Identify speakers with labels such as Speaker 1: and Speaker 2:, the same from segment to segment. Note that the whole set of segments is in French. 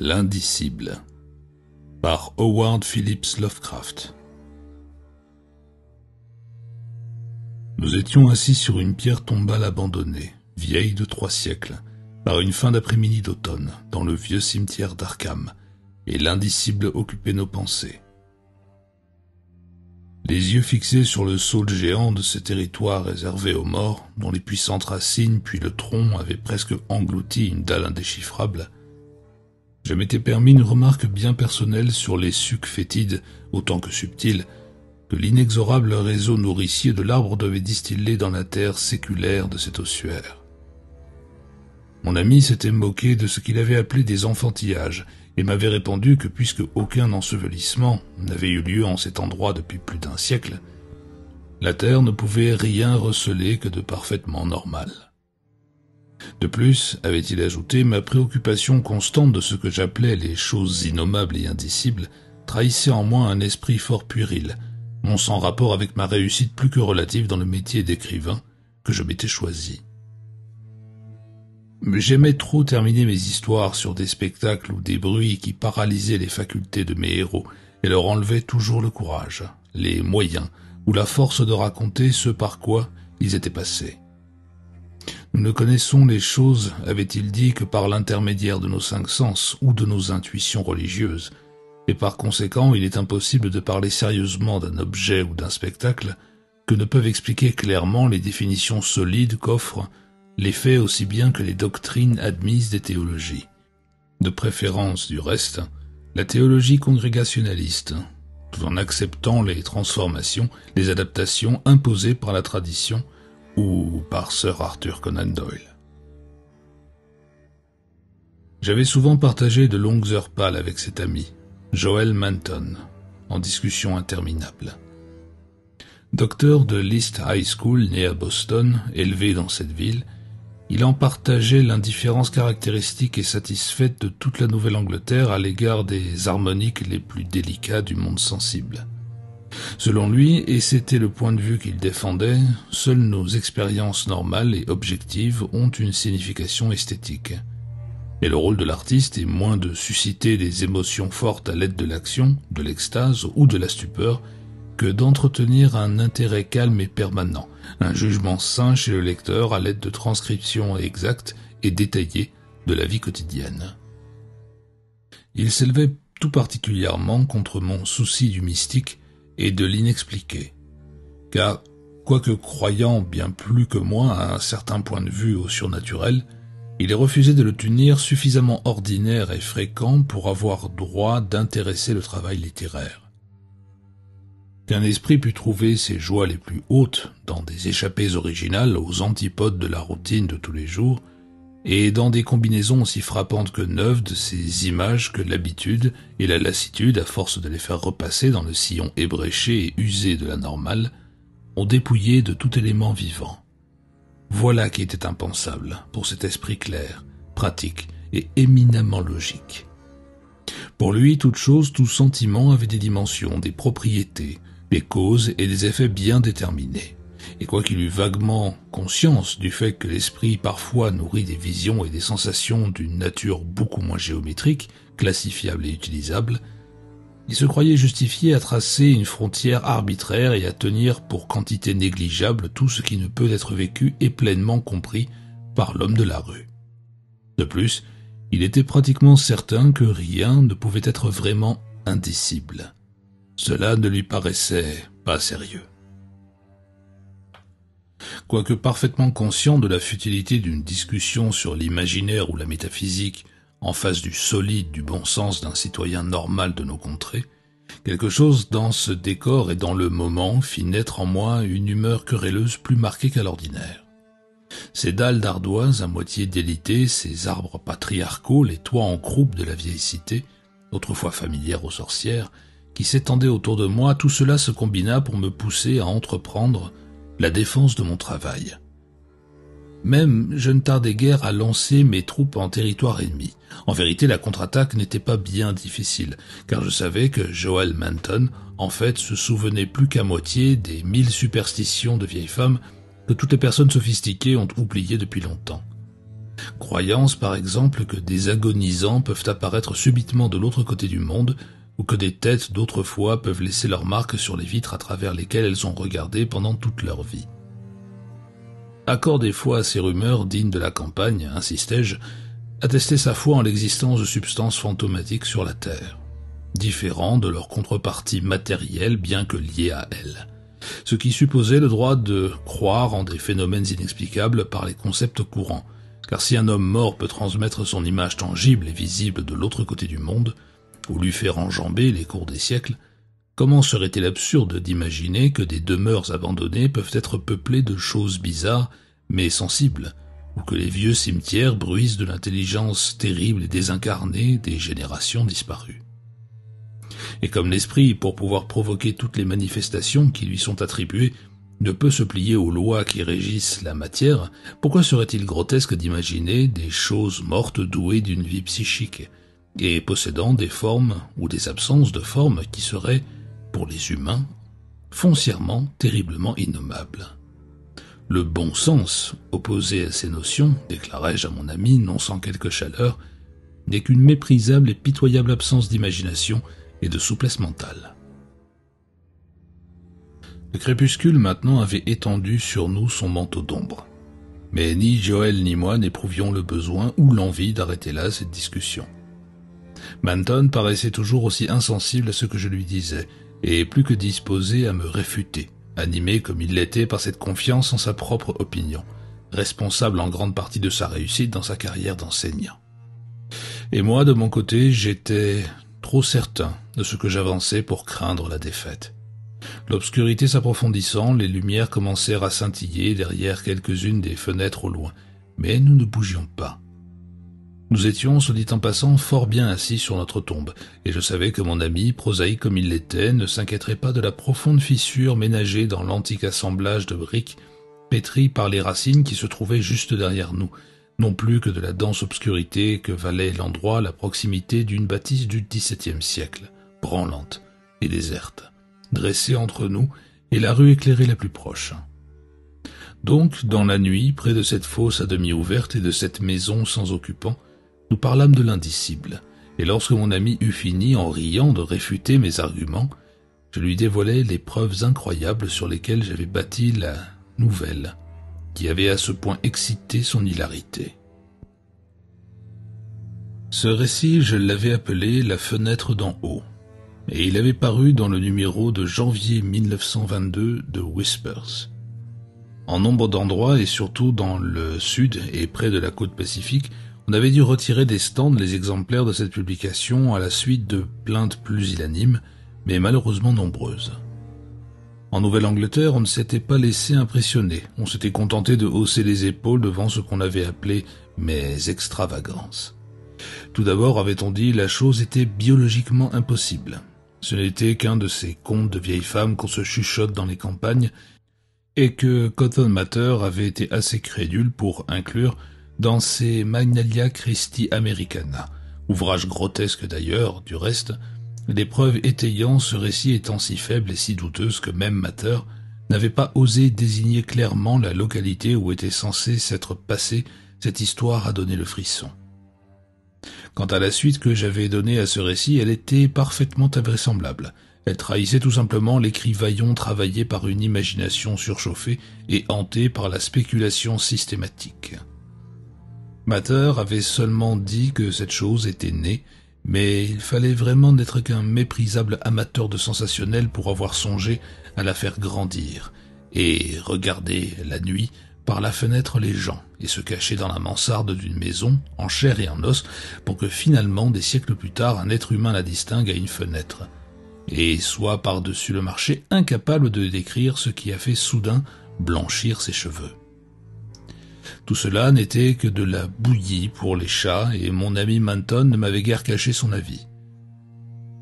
Speaker 1: L'indicible par Howard Phillips Lovecraft. Nous étions assis sur une pierre tombale abandonnée, vieille de 3 siècles, par une fin d'après-midi d'automne, dans le vieux cimetière d'Arkham, et l'indicible occupait nos pensées. Les yeux fixés sur le saule géant de ce territoire réservé aux morts, dont les puissantes racines puis le tronc avaient presque englouti une dalle indéchiffrable, je m'étais permis une remarque bien personnelle sur les sucs fétides, autant que subtils, que l'inexorable réseau nourricier de l'arbre devait distiller dans la terre séculaire de cet ossuaire. Mon ami s'était moqué de ce qu'il avait appelé des enfantillages, et m'avait répondu que puisque aucun ensevelissement n'avait eu lieu en cet endroit depuis plus d'1 siècle, la terre ne pouvait rien receler que de parfaitement normal. De plus, avait-il ajouté, ma préoccupation constante de ce que j'appelais les choses innommables et indicibles trahissait en moi un esprit fort puéril, non sans rapport avec ma réussite plus que relative dans le métier d'écrivain que je m'étais choisi. J'aimais trop terminer mes histoires sur des spectacles ou des bruits qui paralysaient les facultés de mes héros et leur enlevaient toujours le courage, les moyens ou la force de raconter ce par quoi ils étaient passés. Nous ne connaissons les choses, avait-il dit, que par l'intermédiaire de nos 5 sens ou de nos intuitions religieuses, et par conséquent il est impossible de parler sérieusement d'un objet ou d'un spectacle que ne peuvent expliquer clairement les définitions solides qu'offrent les faits aussi bien que les doctrines admises des théologies. De préférence, du reste, la théologie congrégationaliste, tout en acceptant les transformations, les adaptations imposées par la tradition ou par Sir Arthur Conan Doyle. J'avais souvent partagé de longues heures pâles avec cet ami, Joel Manton, en discussion interminable. Docteur de l'East High School né à Boston, élevé dans cette ville, il en partageait l'indifférence caractéristique et satisfaite de toute la Nouvelle-Angleterre à l'égard des harmoniques les plus délicats du monde sensible. Selon lui, et c'était le point de vue qu'il défendait, seules nos expériences normales et objectives ont une signification esthétique. Et le rôle de l'artiste est moins de susciter des émotions fortes à l'aide de l'action, de l'extase ou de la stupeur, que d'entretenir un intérêt calme et permanent, un jugement sain chez le lecteur à l'aide de transcriptions exactes et détaillées de la vie quotidienne. Il s'élevait tout particulièrement contre mon souci du mystique et de l'inexpliqué, car, quoique croyant bien plus que moi à un certain point de vue au surnaturel, il refusait de le tenir suffisamment ordinaire et fréquent pour avoir droit d'intéresser le travail littéraire. Qu'un esprit pût trouver ses joies les plus hautes dans des échappées originales aux antipodes de la routine de tous les jours, et dans des combinaisons aussi frappantes que neuves de ces images que l'habitude et la lassitude, à force de les faire repasser dans le sillon ébréché et usé de la normale, ont dépouillé de tout élément vivant. Voilà qui était impensable pour cet esprit clair, pratique et éminemment logique. Pour lui, toute chose, tout sentiment avait des dimensions, des propriétés, des causes et des effets bien déterminés. Et quoiqu'il eût vaguement conscience du fait que l'esprit parfois nourrit des visions et des sensations d'une nature beaucoup moins géométrique, classifiable et utilisable, il se croyait justifié à tracer une frontière arbitraire et à tenir pour quantité négligeable tout ce qui ne peut être vécu et pleinement compris par l'homme de la rue. De plus, il était pratiquement certain que rien ne pouvait être vraiment indicible. Cela ne lui paraissait pas sérieux. Quoique parfaitement conscient de la futilité d'une discussion sur l'imaginaire ou la métaphysique en face du solide du bon sens d'un citoyen normal de nos contrées, quelque chose dans ce décor et dans le moment fit naître en moi une humeur querelleuse plus marquée qu'à l'ordinaire. Ces dalles d'ardoise à moitié délitées, ces arbres patriarcaux, les toits en croupe de la vieille cité, autrefois familière aux sorcières, qui s'étendait autour de moi, tout cela se combina pour me pousser à entreprendre la défense de mon travail. Même, je ne tardais guère à lancer mes troupes en territoire ennemi. En vérité, la contre-attaque n'était pas bien difficile, car je savais que Joel Manton, en fait, se souvenait plus qu'à moitié des 1000 superstitions de vieilles femmes que toutes les personnes sophistiquées ont oubliées depuis longtemps. Croyance par exemple que des agonisants peuvent apparaître subitement de l'autre côté du monde, ou que des têtes d'autrefois peuvent laisser leur marque sur les vitres à travers lesquelles elles ont regardé pendant toute leur vie. Accordez foi à ces rumeurs dignes de la campagne, insistai-je, attester sa foi en l'existence de substances fantomatiques sur la Terre, différents de leur contrepartie matérielle bien que liées à elles, ce qui supposait le droit de croire en des phénomènes inexplicables par les concepts courants, car si un homme mort peut transmettre son image tangible et visible de l'autre côté du monde, ou lui faire enjamber les cours des siècles, comment serait-il absurde d'imaginer que des demeures abandonnées peuvent être peuplées de choses bizarres mais sensibles, ou que les vieux cimetières bruissent de l'intelligence terrible et désincarnée des générations disparues. Et comme l'esprit, pour pouvoir provoquer toutes les manifestations qui lui sont attribuées, ne peut se plier aux lois qui régissent la matière, pourquoi serait-il grotesque d'imaginer des choses mortes douées d'une vie psychique, et possédant des formes ou des absences de formes qui seraient, pour les humains, foncièrement terriblement innommables. Le bon sens, opposé à ces notions, déclarai-je à mon ami, non sans quelque chaleur, n'est qu'une méprisable et pitoyable absence d'imagination et de souplesse mentale. Le crépuscule maintenant avait étendu sur nous son manteau d'ombre. Mais ni Joël ni moi n'éprouvions le besoin ou l'envie d'arrêter là cette discussion. Manton paraissait toujours aussi insensible à ce que je lui disais, et plus que disposé à me réfuter, animé comme il l'était par cette confiance en sa propre opinion, responsable en grande partie de sa réussite dans sa carrière d'enseignant. Et moi, de mon côté, j'étais trop certain de ce que j'avançais pour craindre la défaite. L'obscurité s'approfondissant, les lumières commencèrent à scintiller derrière quelques-unes des fenêtres au loin, mais nous ne bougions pas. Nous étions, se dit en passant, fort bien assis sur notre tombe, et je savais que mon ami, prosaïque comme il l'était, ne s'inquiéterait pas de la profonde fissure ménagée dans l'antique assemblage de briques, pétries par les racines qui se trouvaient juste derrière nous, non plus que de la dense obscurité que valait l'endroit à la proximité d'une bâtisse du XVIIe siècle, branlante et déserte, dressée entre nous et la rue éclairée la plus proche. Donc, dans la nuit, près de cette fosse à demi ouverte et de cette maison sans occupant, nous parlâmes de l'indicible, et lorsque mon ami eut fini en riant de réfuter mes arguments, je lui dévoilai les preuves incroyables sur lesquelles j'avais bâti la nouvelle, qui avait à ce point excité son hilarité. Ce récit, je l'avais appelé « La fenêtre d'en haut », et il avait paru dans le numéro de janvier 1922 de Whispers. En nombre d'endroits, et surtout dans le sud et près de la côte pacifique, on avait dû retirer des stands les exemplaires de cette publication à la suite de plaintes plus unanimes, mais malheureusement nombreuses. En Nouvelle-Angleterre, on ne s'était pas laissé impressionner, on s'était contenté de hausser les épaules devant ce qu'on avait appelé « mes extravagances ». Tout d'abord, avait-on dit, la chose était biologiquement impossible. Ce n'était qu'un de ces contes de vieilles femmes qu'on se chuchote dans les campagnes, et que Cotton Mather avait été assez crédule pour inclure dans ses Magnalia Christi Americana, ouvrage grotesque d'ailleurs, du reste, les preuves étayant ce récit étant si faibles et si douteuses que même Mather n'avait pas osé désigner clairement la localité où était censée s'être passée cette histoire à donner le frisson. Quant à la suite que j'avais donnée à ce récit, elle était parfaitement invraisemblable. Elle trahissait tout simplement l'écrivaillon travaillé par une imagination surchauffée et hantée par la spéculation systématique. Mather avait seulement dit que cette chose était née, mais il fallait vraiment n'être qu'un méprisable amateur de sensationnel pour avoir songé à la faire grandir et regarder la nuit par la fenêtre les gens et se cacher dans la mansarde d'une maison en chair et en os pour que finalement, des siècles plus tard, un être humain la distingue à une fenêtre et soit par-dessus le marché incapable de décrire ce qui a fait soudain blanchir ses cheveux. Tout cela n'était que de la bouillie pour les chats, et mon ami Manton ne m'avait guère caché son avis.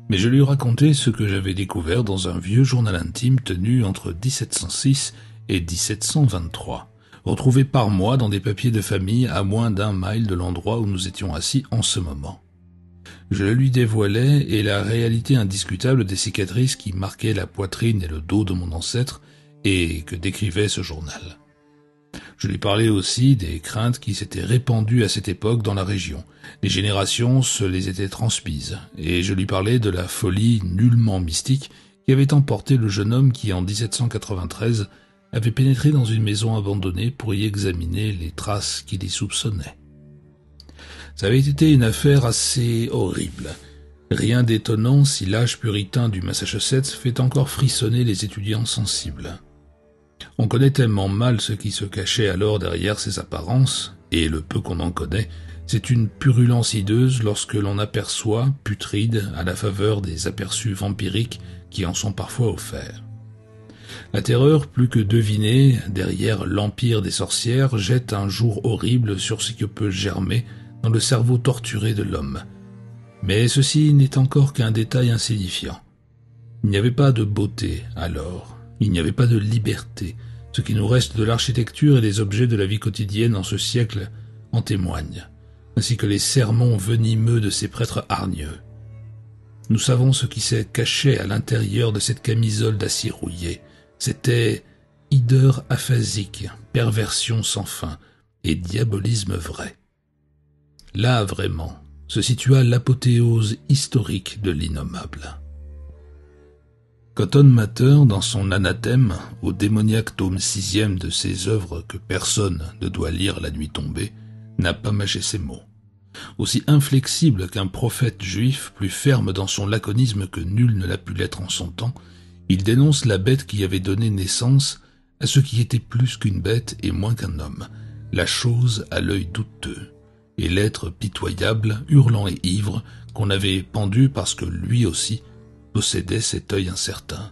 Speaker 1: Mais je lui racontai ce que j'avais découvert dans un vieux journal intime tenu entre 1706 et 1723, retrouvé par mois dans des papiers de famille à moins d'1 mile de l'endroit où nous étions assis en ce moment. Je le lui dévoilai, et la réalité indiscutable des cicatrices qui marquaient la poitrine et le dos de mon ancêtre, et que décrivait ce journal. Je lui parlais aussi des craintes qui s'étaient répandues à cette époque dans la région. Les générations se les étaient transmises, et je lui parlais de la folie nullement mystique qui avait emporté le jeune homme qui, en 1793, avait pénétré dans une maison abandonnée pour y examiner les traces qu'il y soupçonnait. Ça avait été une affaire assez horrible. Rien d'étonnant si l'âge puritain du Massachusetts fait encore frissonner les étudiants sensibles. On connaît tellement mal ce qui se cachait alors derrière ces apparences, et le peu qu'on en connaît, c'est une purulence hideuse lorsque l'on aperçoit, putride, à la faveur des aperçus vampiriques qui en sont parfois offerts. La terreur, plus que devinée, derrière l'empire des sorcières, jette un jour horrible sur ce que peut germer dans le cerveau torturé de l'homme. Mais ceci n'est encore qu'un détail insignifiant. Il n'y avait pas de beauté, alors. Il n'y avait pas de liberté. Ce qui nous reste de l'architecture et des objets de la vie quotidienne en ce siècle en témoigne, ainsi que les sermons venimeux de ces prêtres hargneux. Nous savons ce qui s'est caché à l'intérieur de cette camisole d'acier rouillé. C'était hideur aphasique, perversion sans fin et diabolisme vrai. Là, vraiment, se situa l'apothéose historique de l'innommable. Cotton Mather, dans son anathème, au démoniaque tome 6e de ses œuvres que personne ne doit lire la nuit tombée, n'a pas mâché ses mots. Aussi inflexible qu'un prophète juif, plus ferme dans son laconisme que nul ne l'a pu l'être en son temps, il dénonce la bête qui avait donné naissance à ce qui était plus qu'une bête et moins qu'un homme, la chose à l'œil douteux, et l'être pitoyable, hurlant et ivre, qu'on avait pendu parce que lui aussi possédait cet œil incertain.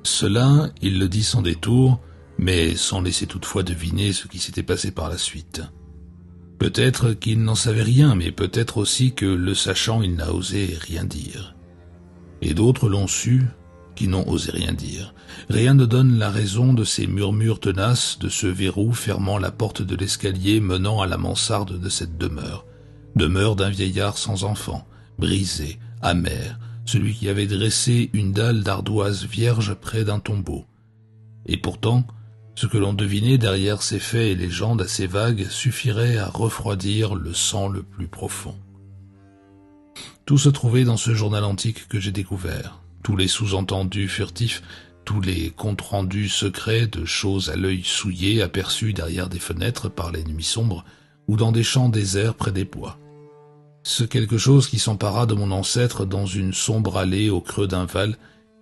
Speaker 1: Cela, il le dit sans détour, mais sans laisser toutefois deviner ce qui s'était passé par la suite. Peut-être qu'il n'en savait rien, mais peut-être aussi que, le sachant, il n'a osé rien dire. Et d'autres l'ont su, qui n'ont osé rien dire. Rien ne donne la raison de ces murmures tenaces, de ce verrou fermant la porte de l'escalier menant à la mansarde de cette demeure. Demeure d'un vieillard sans enfant, brisé, amer, celui qui avait dressé une dalle d'ardoise vierge près d'un tombeau. Et pourtant, ce que l'on devinait derrière ces faits et légendes assez vagues suffirait à refroidir le sang le plus profond. Tout se trouvait dans ce journal antique que j'ai découvert, tous les sous-entendus furtifs, tous les comptes-rendus secrets de choses à l'œil souillé aperçus derrière des fenêtres par les nuits sombres ou dans des champs déserts près des bois. Ce quelque chose qui s'empara de mon ancêtre dans une sombre allée au creux d'un val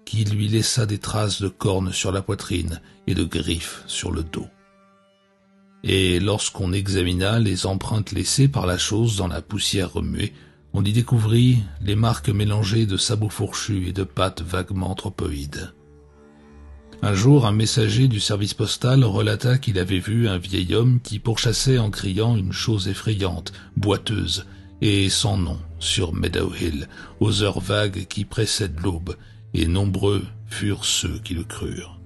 Speaker 1: qui lui laissa des traces de cornes sur la poitrine et de griffes sur le dos. Et lorsqu'on examina les empreintes laissées par la chose dans la poussière remuée, on y découvrit les marques mélangées de sabots fourchus et de pattes vaguement anthropoïdes. Un jour, un messager du service postal relata qu'il avait vu un vieil homme qui pourchassait en criant une chose effrayante, boiteuse et sans nom sur Meadow Hill, aux heures vagues qui précèdent l'aube, et nombreux furent ceux qui le crurent.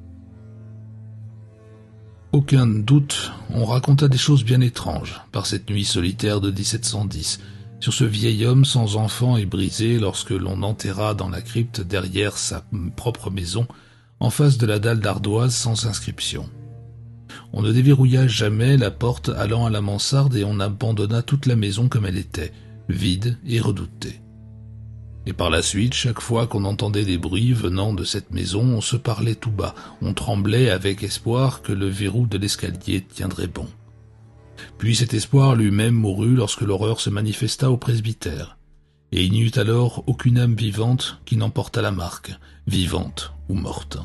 Speaker 1: Aucun doute, on raconta des choses bien étranges, par cette nuit solitaire de 1710, sur ce vieil homme sans enfant et brisé lorsque l'on enterra dans la crypte derrière sa propre maison, en face de la dalle d'ardoise sans inscription. On ne déverrouilla jamais la porte allant à la mansarde et on abandonna toute la maison comme elle était, vide et redoutée. Et par la suite, chaque fois qu'on entendait des bruits venant de cette maison, on se parlait tout bas, on tremblait avec espoir que le verrou de l'escalier tiendrait bon. Puis cet espoir lui-même mourut lorsque l'horreur se manifesta au presbytère, et il n'y eut alors aucune âme vivante qui n'emportât la marque, vivante ou morte.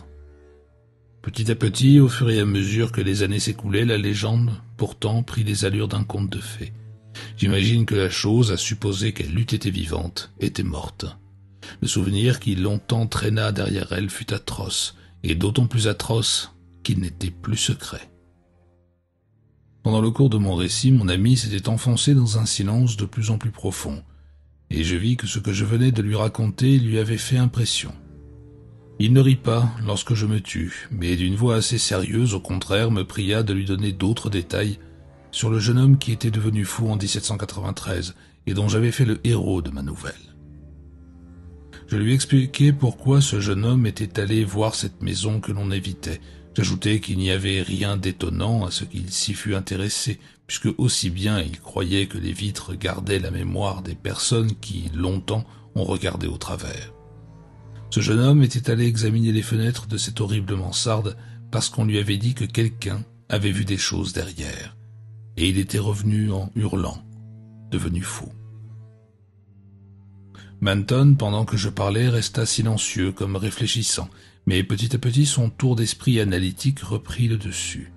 Speaker 1: Petit à petit, au fur et à mesure que les années s'écoulaient, la légende, pourtant, prit les allures d'un conte de fées. J'imagine que la chose, à supposer qu'elle eût été vivante, était morte. Le souvenir qui longtemps traîna derrière elle fut atroce, et d'autant plus atroce qu'il n'était plus secret. Pendant le cours de mon récit, mon ami s'était enfoncé dans un silence de plus en plus profond, et je vis que ce que je venais de lui raconter lui avait fait impression. Il ne rit pas lorsque je me tus, mais d'une voix assez sérieuse, au contraire, me pria de lui donner d'autres détails sur le jeune homme qui était devenu fou en 1793 et dont j'avais fait le héros de ma nouvelle. Je lui expliquai pourquoi ce jeune homme était allé voir cette maison que l'on évitait, J'ajoutai qu'il n'y avait rien d'étonnant à ce qu'il s'y fût intéressé, puisque aussi bien il croyait que les vitres gardaient la mémoire des personnes qui, longtemps, ont regardé au travers. Ce jeune homme était allé examiner les fenêtres de cette horrible mansarde parce qu'on lui avait dit que quelqu'un avait vu des choses derrière, et il était revenu en hurlant, devenu fou. Manton, pendant que je parlais, resta silencieux comme réfléchissant, mais petit à petit son tour d'esprit analytique reprit le dessus.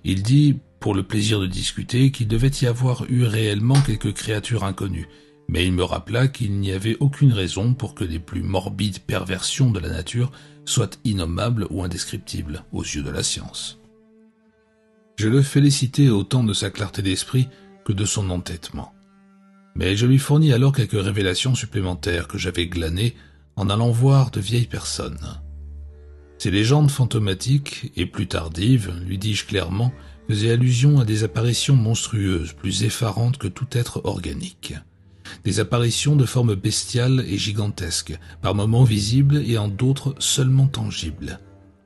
Speaker 1: Il dit, pour le plaisir de discuter, qu'il devait y avoir eu réellement quelques créatures inconnues, mais il me rappela qu'il n'y avait aucune raison pour que les plus morbides perversions de la nature soient innommables ou indescriptibles aux yeux de la science. Je le félicitai autant de sa clarté d'esprit que de son entêtement. Mais je lui fournis alors quelques révélations supplémentaires que j'avais glanées en allant voir de vieilles personnes. Ces légendes fantomatiques et plus tardives, lui dis-je clairement, faisaient allusion à des apparitions monstrueuses, plus effarantes que tout être organique. Des apparitions de formes bestiales et gigantesques, par moments visibles et en d'autres seulement tangibles.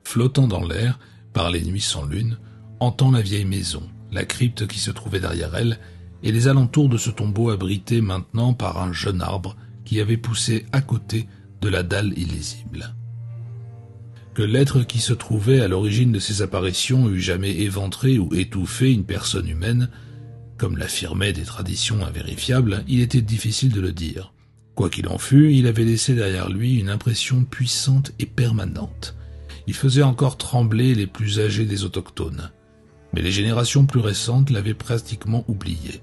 Speaker 1: Flottant dans l'air, par les nuits sans lune, hantant la vieille maison, la crypte qui se trouvait derrière elle, et les alentours de ce tombeau abrité maintenant par un jeune arbre qui avait poussé à côté de la dalle illisible. Que l'être qui se trouvait à l'origine de ces apparitions eût jamais éventré ou étouffé une personne humaine, comme l'affirmaient des traditions invérifiables, il était difficile de le dire. Quoi qu'il en fût, il avait laissé derrière lui une impression puissante et permanente. Il faisait encore trembler les plus âgés des autochtones, mais les générations plus récentes l'avaient pratiquement oublié.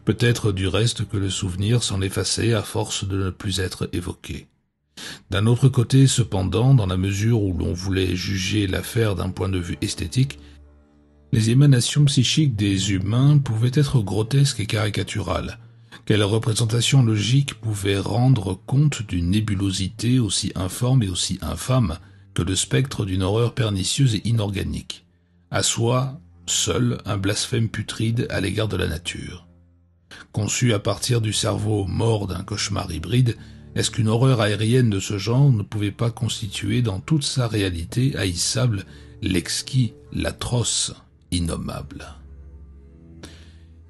Speaker 1: Peut-être du reste que le souvenir s'en effaçait à force de ne plus être évoqué. D'un autre côté, cependant, dans la mesure où l'on voulait juger l'affaire d'un point de vue esthétique, les émanations psychiques des humains pouvaient être grotesques et caricaturales. Quelle représentation logique pouvait rendre compte d'une nébulosité aussi informe et aussi infâme que le spectre d'une horreur pernicieuse et inorganique, à soi seul un blasphème putride à l'égard de la nature. Conçu à partir du cerveau mort d'un cauchemar hybride, est-ce qu'une horreur aérienne de ce genre ne pouvait pas constituer dans toute sa réalité haïssable l'exquis, l'atroce, innommable?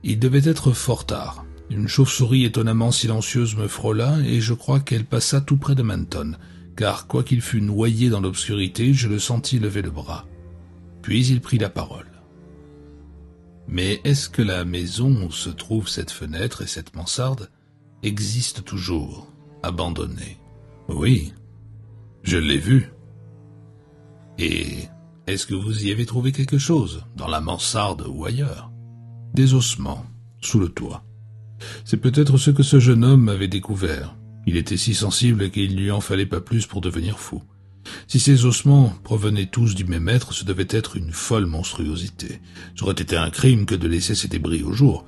Speaker 1: Il devait être fort tard. Une chauve-souris étonnamment silencieuse me frôla et je crois qu'elle passa tout près de Manton, car quoiqu'il fût noyé dans l'obscurité, je le sentis lever le bras. Puis il prit la parole. « Mais est-ce que la maison où se trouve cette fenêtre et cette mansarde existe toujours, abandonnée? »« Oui, je l'ai vue. »« Et est-ce que vous y avez trouvé quelque chose, dans la mansarde ou ailleurs? »« Des ossements, sous le toit. C'est peut-être ce que ce jeune homme avait découvert. Il était si sensible qu'il ne lui en fallait pas plus pour devenir fou. Si ces ossements provenaient tous du même être, ce devait être une folle monstruosité. Ça aurait été un crime que de laisser ces débris au jour.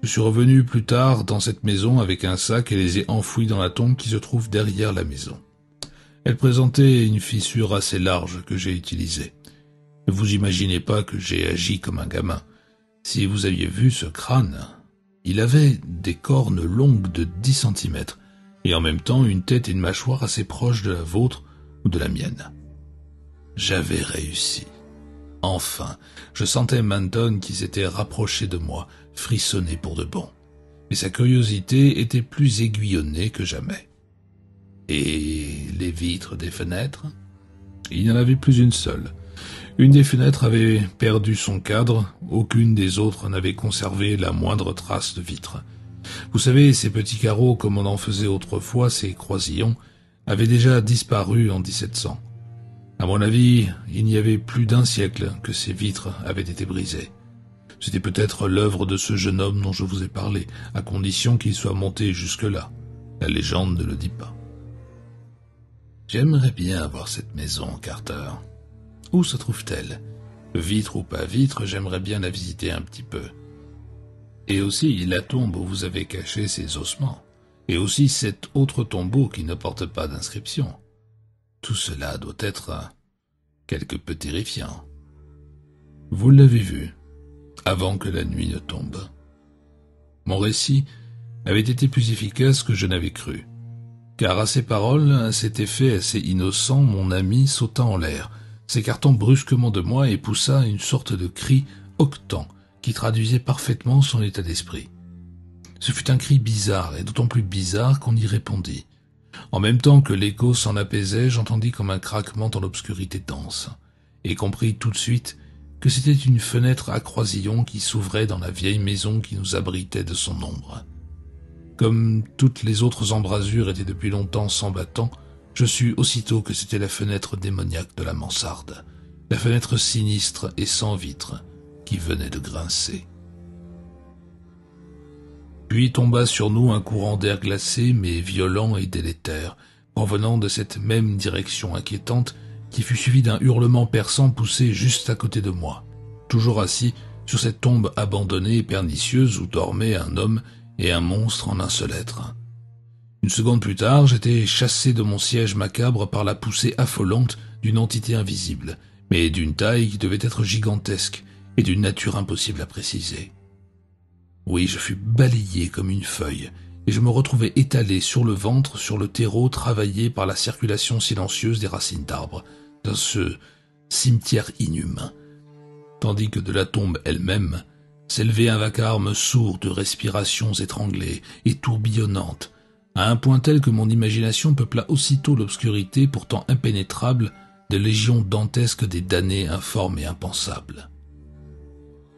Speaker 1: Je suis revenu plus tard dans cette maison avec un sac et les ai enfouis dans la tombe qui se trouve derrière la maison. Elle présentait une fissure assez large que j'ai utilisée. Ne vous imaginez pas que j'ai agi comme un gamin. Si vous aviez vu ce crâne, il avait des cornes longues de 10 centimètres et en même temps une tête et une mâchoire assez proches de la vôtre ou de la mienne. J'avais réussi. Enfin, je sentais Manton qui s'était rapproché de moi, frissonner pour de bon. Mais sa curiosité était plus aiguillonnée que jamais. Et les vitres des fenêtres? Il n'y en avait plus une seule. Une des fenêtres avait perdu son cadre, aucune des autres n'avait conservé la moindre trace de vitre. Vous savez, ces petits carreaux, comme on en faisait autrefois, ces croisillons, avaient déjà disparu en 1700. À mon avis, il n'y avait plus d'un siècle que ces vitres avaient été brisées. C'était peut-être l'œuvre de ce jeune homme dont je vous ai parlé, à condition qu'il soit monté jusque-là. La légende ne le dit pas. J'aimerais bien voir cette maison, Carter. Où se trouve-t-elle? Vitre ou pas vitre, j'aimerais bien la visiter un petit peu. Et aussi la tombe où vous avez caché ces ossements. Et aussi cet autre tombeau qui ne porte pas d'inscription. Tout cela doit être quelque peu terrifiant. Vous l'avez vu, avant que la nuit ne tombe. Mon récit avait été plus efficace que je n'avais cru, car à ces paroles, à cet effet assez innocent, mon ami sauta en l'air, s'écartant brusquement de moi et poussa une sorte de cri octant qui traduisait parfaitement son état d'esprit. Ce fut un cri bizarre, et d'autant plus bizarre qu'on y répondit. En même temps que l'écho s'en apaisait, j'entendis comme un craquement dans l'obscurité dense, et compris tout de suite que c'était une fenêtre à croisillon qui s'ouvrait dans la vieille maison qui nous abritait de son ombre. Comme toutes les autres embrasures étaient depuis longtemps sans battant, je sus aussitôt que c'était la fenêtre démoniaque de la mansarde, la fenêtre sinistre et sans vitre qui venait de grincer. Puis tomba sur nous un courant d'air glacé mais violent et délétère, provenant de cette même direction inquiétante qui fut suivi d'un hurlement perçant poussé juste à côté de moi, toujours assis sur cette tombe abandonnée et pernicieuse où dormaient un homme et un monstre en un seul être. Une seconde plus tard, j'étais chassé de mon siège macabre par la poussée affolante d'une entité invisible, mais d'une taille qui devait être gigantesque et d'une nature impossible à préciser. Oui, je fus balayé comme une feuille, et je me retrouvai étalé sur le ventre sur le terreau travaillé par la circulation silencieuse des racines d'arbres, dans ce cimetière inhumain, tandis que de la tombe elle-même s'élevait un vacarme sourd de respirations étranglées et tourbillonnantes, à un point tel que mon imagination peupla aussitôt l'obscurité pourtant impénétrable de légions dantesques des damnés informes et impensables.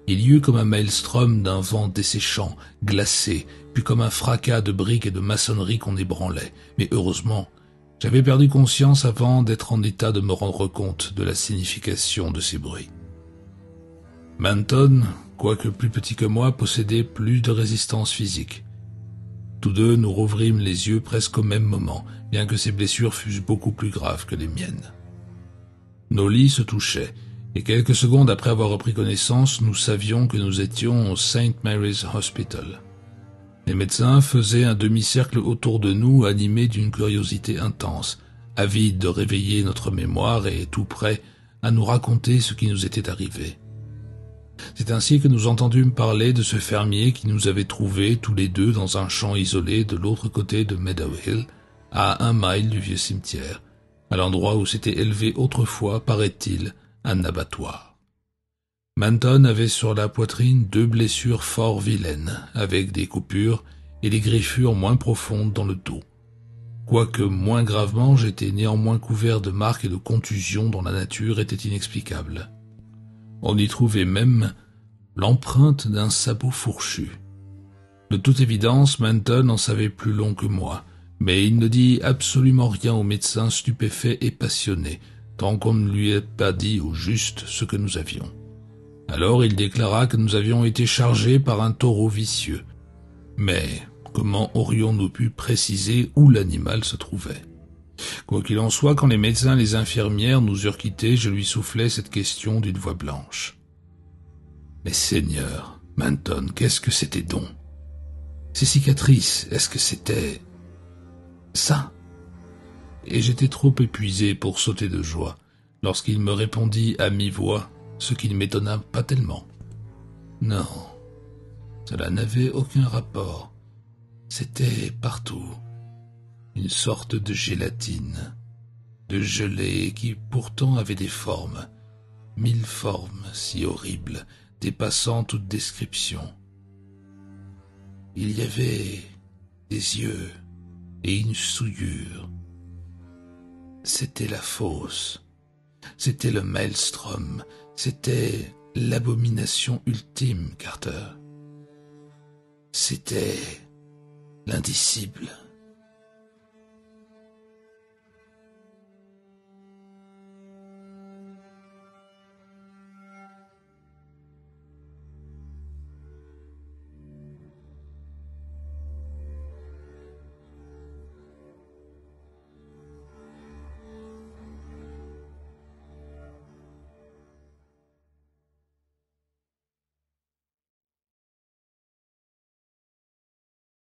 Speaker 1: Il y eut comme un maelstrom d'un vent desséchant, glacé, puis comme un fracas de briques et de maçonnerie qu'on ébranlait, mais heureusement, j'avais perdu conscience avant d'être en état de me rendre compte de la signification de ces bruits. Manton, quoique plus petit que moi, possédait plus de résistance physique. Tous deux nous rouvrîmes les yeux presque au même moment, bien que ses blessures fussent beaucoup plus graves que les miennes. Nos lits se touchaient, et quelques secondes après avoir repris connaissance, nous savions que nous étions au St. Mary's Hospital. Les médecins faisaient un demi-cercle autour de nous, animés d'une curiosité intense, avides de réveiller notre mémoire et tout prêts à nous raconter ce qui nous était arrivé. C'est ainsi que nous entendîmes parler de ce fermier qui nous avait trouvés tous les deux dans un champ isolé de l'autre côté de Meadow Hill, à 1 mile du vieux cimetière, à l'endroit où s'était élevé autrefois, paraît-il, un abattoir. Manton avait sur la poitrine 2 blessures fort vilaines, avec des coupures et des griffures moins profondes dans le dos. Quoique moins gravement, j'étais néanmoins couvert de marques et de contusions dont la nature était inexplicable. On y trouvait même l'empreinte d'un sabot fourchu. De toute évidence, Manton en savait plus long que moi, mais il ne dit absolument rien au médecin stupéfait et passionné, tant qu'on ne lui ait pas dit au juste ce que nous avions. Alors il déclara que nous avions été chargés par un taureau vicieux. Mais comment aurions-nous pu préciser où l'animal se trouvait ? Quoi qu'il en soit, quand les médecins et les infirmières nous eurent quittés, je lui soufflai cette question d'une voix blanche. « Mais Seigneur, Manton, qu'est-ce que c'était donc ? Ces cicatrices, est-ce que c'était... ça ?» Et j'étais trop épuisé pour sauter de joie, lorsqu'il me répondit à mi-voix, ce qui ne m'étonna pas tellement. « Non, cela n'avait aucun rapport. C'était partout. Une sorte de gélatine, de gelée qui pourtant avait des formes, 1000 formes si horribles, dépassant toute description. Il y avait des yeux et une souillure. C'était la fosse, c'était le maelstrom, c'était l'abomination ultime, Carter. C'était l'indicible.